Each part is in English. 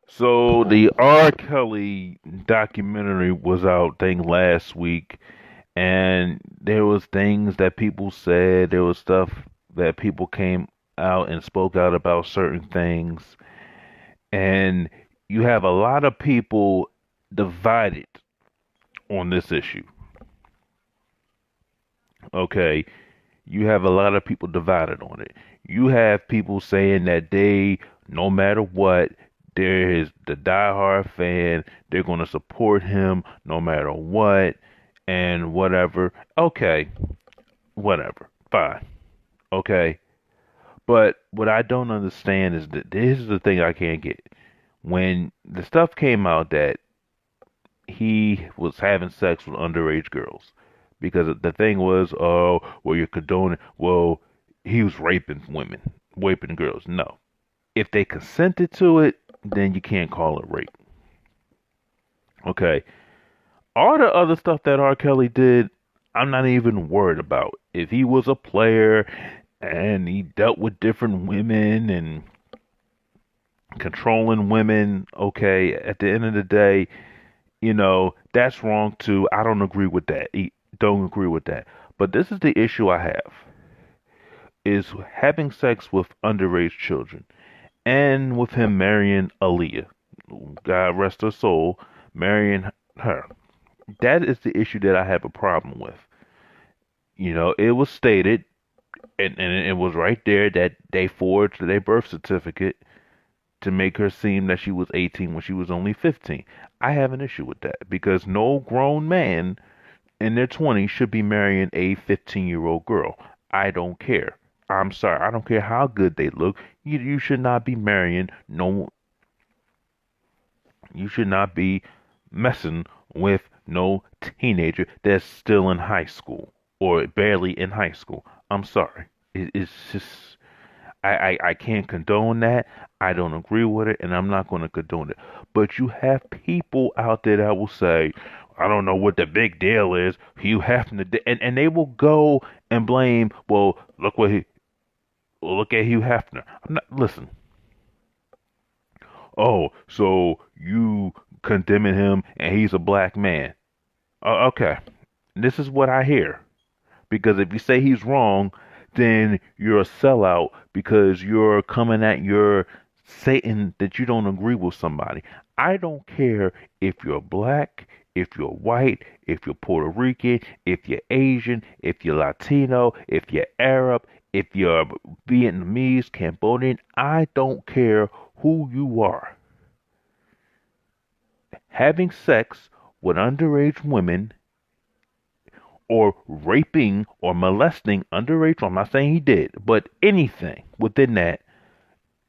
So the R. Kelly documentary was out, thing last week, and there was things that people said. There was stuff that people came out and spoke out about certain things, and you have a lot of people divided on this issue. Okay, you have a lot of people divided on it. You have people saying that they, no matter what, there is the diehard fan. They're going to support him no matter what and whatever. Okay, whatever. Fine. Okay. But what I don't understand is that this is the thing I can't get. When the stuff came out that he was having sex with underage girls, because the thing was, oh, well, you're condoning. Well, he was raping women, raping girls. No, if they consented to it, then you can't call it rape. Okay. All the other stuff that R. Kelly did, I'm not even worried about. If he was a player and he dealt with different women and controlling women, okay, at the end of the day, that's wrong too. I don't agree with that. Don't agree with that. But this is the issue I have is having sex with underage children and with him marrying Aaliyah. God rest her soul, marrying her. That is the issue that I have a problem with. It was stated and it was right there that they forged their birth certificate to make her seem that she was 18 when she was only 15. I have an issue with that because no grown man in their 20s should be marrying a 15-year-old girl. I don't care. I'm sorry. I don't care how good they look. You should not be marrying no. You should not be messing with no teenager that's still in high school or barely in high school. I'm sorry. It's just I can't condone that. I don't agree with it, and I'm not going to condone it. But you have people out there that will say, I don't know what the big deal is. Hugh Hefner, and they will go and blame. Well, look at Hugh Hefner. I'm not listen. Oh, so you condemning him, and he's a black man. Okay, this is what I hear. Because if you say he's wrong, then you're a sellout because you're coming at your Satan that you don't agree with somebody. I don't care if you're black, if you're white, if you're Puerto Rican, if you're Asian, if you're Latino, if you're Arab, if you're Vietnamese, Cambodian. I don't care who you are. Having sex with underage women or raping or molesting underage, I'm not saying he did, but anything within that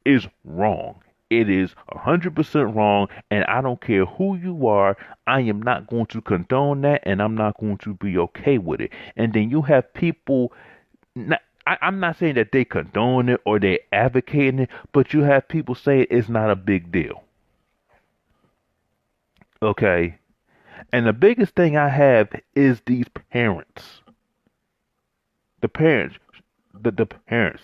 is wrong. It is 100% wrong, and I don't care who you are. I am not going to condone that, and I'm not going to be okay with it. And then you have people. I'm not saying that they condone it or they advocating it, but you have people say it's not a big deal. Okay, and the biggest thing I have is these parents. The parents, the parents.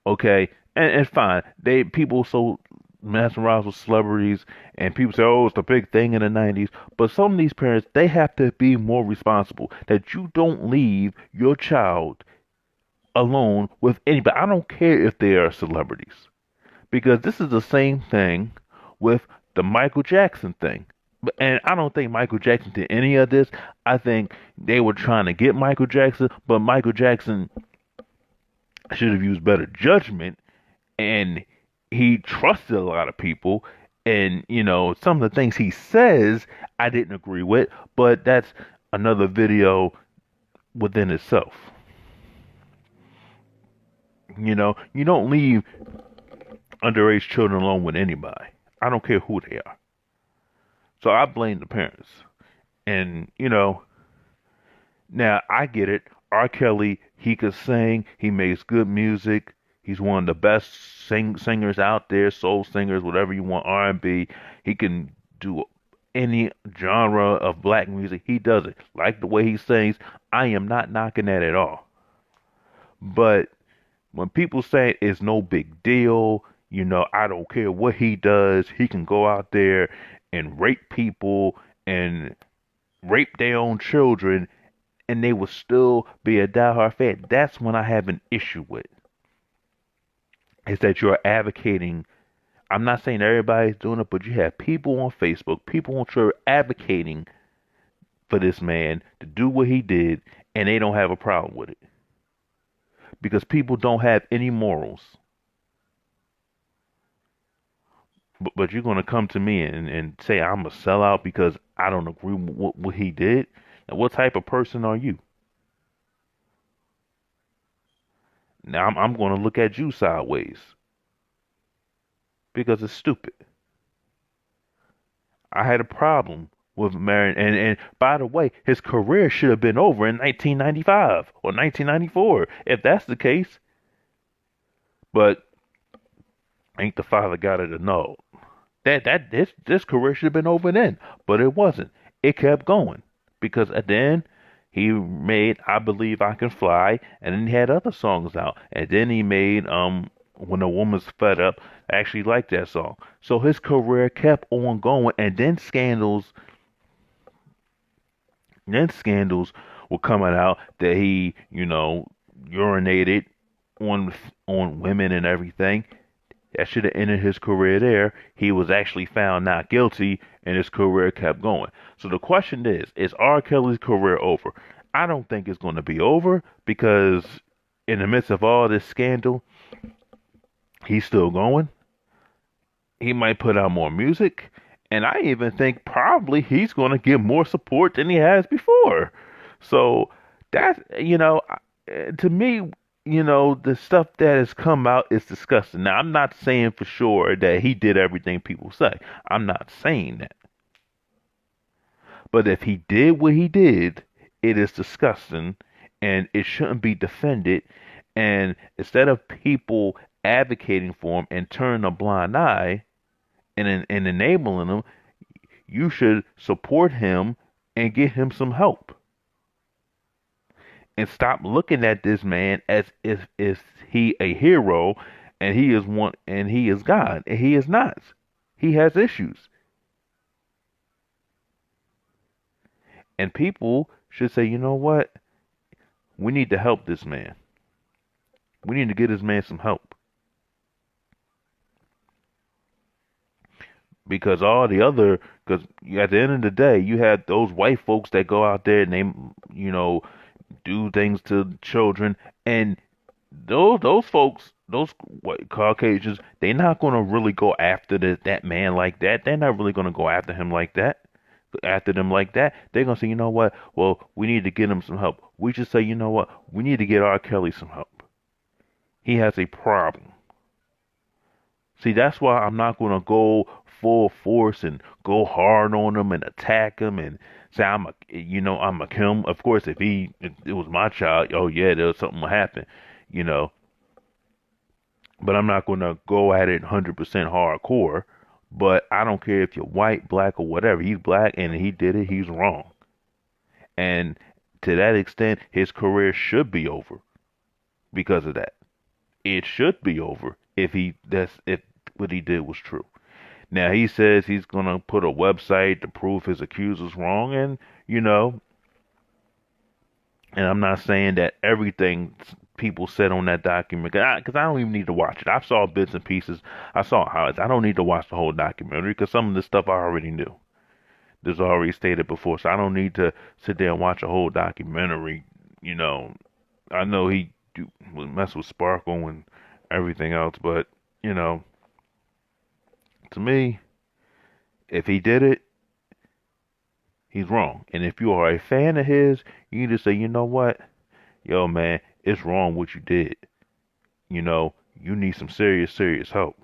Okay, and fine. They people so mesmerized with celebrities, and people say, "Oh, it's the big thing in the '90s." But some of these parents, they have to be more responsible. That you don't leave your child alone with anybody. I don't care if they are celebrities, because this is the same thing with the Michael Jackson thing. And I don't think Michael Jackson did any of this. I think they were trying to get Michael Jackson, but Michael Jackson should have used better judgment and he trusted a lot of people and some of the things he says I didn't agree with, but that's another video within itself. You don't leave underage children alone with anybody. I don't care who they are. So I blame the parents. And now I get it. R. Kelly, he could sing, he makes good music. He's one of the best singers out there, soul singers, whatever you want, R&B. He can do any genre of black music. He does it. Like the way he sings, I am not knocking that at all. But when people say it's no big deal, I don't care what he does. He can go out there and rape people and rape their own children, and they will still be a diehard fan. That's when I have an issue with. Is that you're advocating. I'm not saying everybody's doing it, but you have people on Facebook, people on Twitter advocating for this man to do what he did, and they don't have a problem with it because people don't have any morals. But you're going to come to me and say I'm a sellout because I don't agree with what he did? And what type of person are you? Now I'm going to look at you sideways because it's stupid. I had a problem with marrying, and by the way, his career should have been over in 1995 or 1994 if that's the case. But ain't the father got it annulled? This career should have been over then, but it wasn't. It kept going because at the end he made "I Believe I Can Fly," and then he had other songs out, and then he made "When a Woman's Fed Up." I actually liked that song. So his career kept on going, and then scandals were coming out that he urinated on women and everything. That should have ended his career there. He was actually found not guilty, and his career kept going. So the question is R. Kelly's career over? I don't think it's going to be over because in the midst of all this scandal, he's still going. He might put out more music, and I even think probably he's going to get more support than he has before. So that's, to me, the stuff that has come out is disgusting. Now, I'm not saying for sure that he did everything people say. I'm not saying that. But if he did what he did, it is disgusting and it shouldn't be defended. And instead of people advocating for him and turning a blind eye and enabling him, you should support him and get him some help. And stop looking at this man as if is he a hero and he is God. And he is not. He has issues. And people should say, you know what? We need to help this man. We need to get this man some help. Because at the end of the day, you have those white folks that go out there and they, do things to children, and those folks, those white Caucasians, they're not gonna really go after that man like that. They're not really gonna go after him like that. After them like that, they're gonna say, you know what? Well, we need to get him some help. We should say, you know what? We need to get R. Kelly some help. He has a problem. See, that's why I'm not gonna go full force and go hard on him and attack him and say I'm a kill him. Of course, if it was my child, oh yeah, there was something will happen, you know. But I'm not gonna go at it 100% hardcore. But I don't care if you're white, black, or whatever. He's black and he did it. He's wrong. And to that extent, his career should be over because of that. It should be over if what he did was true. Now he says he's gonna put a website to prove his accusers wrong, and you know, and I'm not saying that everything people said on that document, because I don't even need to watch it. I saw bits and pieces. I saw highlights. I don't need to watch the whole documentary because some of this stuff I already knew. This is already stated before, so I don't need to sit there and watch a whole documentary. You know, I know he would mess with Sparkle and everything else, but you know, to me, if he did it, he's wrong. And if you are a fan of his, you need to say, you know what, yo man, it's wrong what you did. You know, you need some serious, serious help.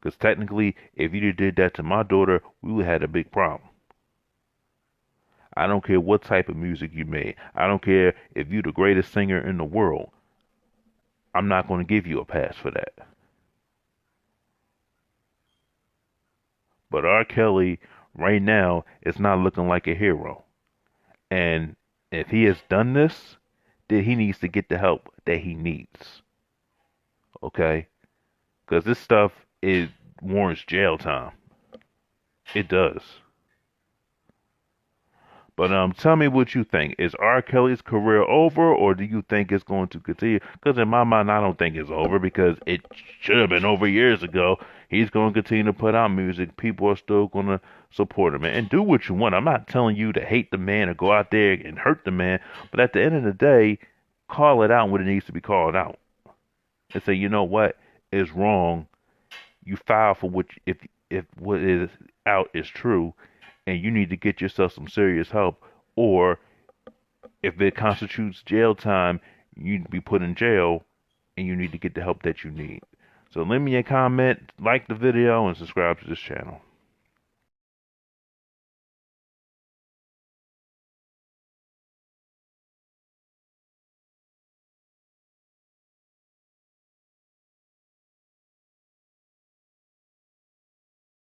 Because technically, if you did that to my daughter, we would have had a big problem. I don't care what type of music you made. I don't care if you're the greatest singer in the world. I'm not going to give you a pass for that. But R. Kelly, right now, is not looking like a hero. And if he has done this, then he needs to get the help that he needs. Okay? Because this stuff it warrants jail time. It does. But tell me what you think. Is R. Kelly's career over, or do you think it's going to continue? Because in my mind, I don't think it's over because it should have been over years ago. He's going to continue to put out music. People are still going to support him and do what you want. I'm not telling you to hate the man or go out there and hurt the man, but at the end of the day, call it out when it needs to be called out and say, you know what is wrong. You file for what if what is out is true, and you need to get yourself some serious help, or if it constitutes jail time, you need to be put in jail, and you need to get the help that you need. So leave me a comment, like the video, and subscribe to this channel.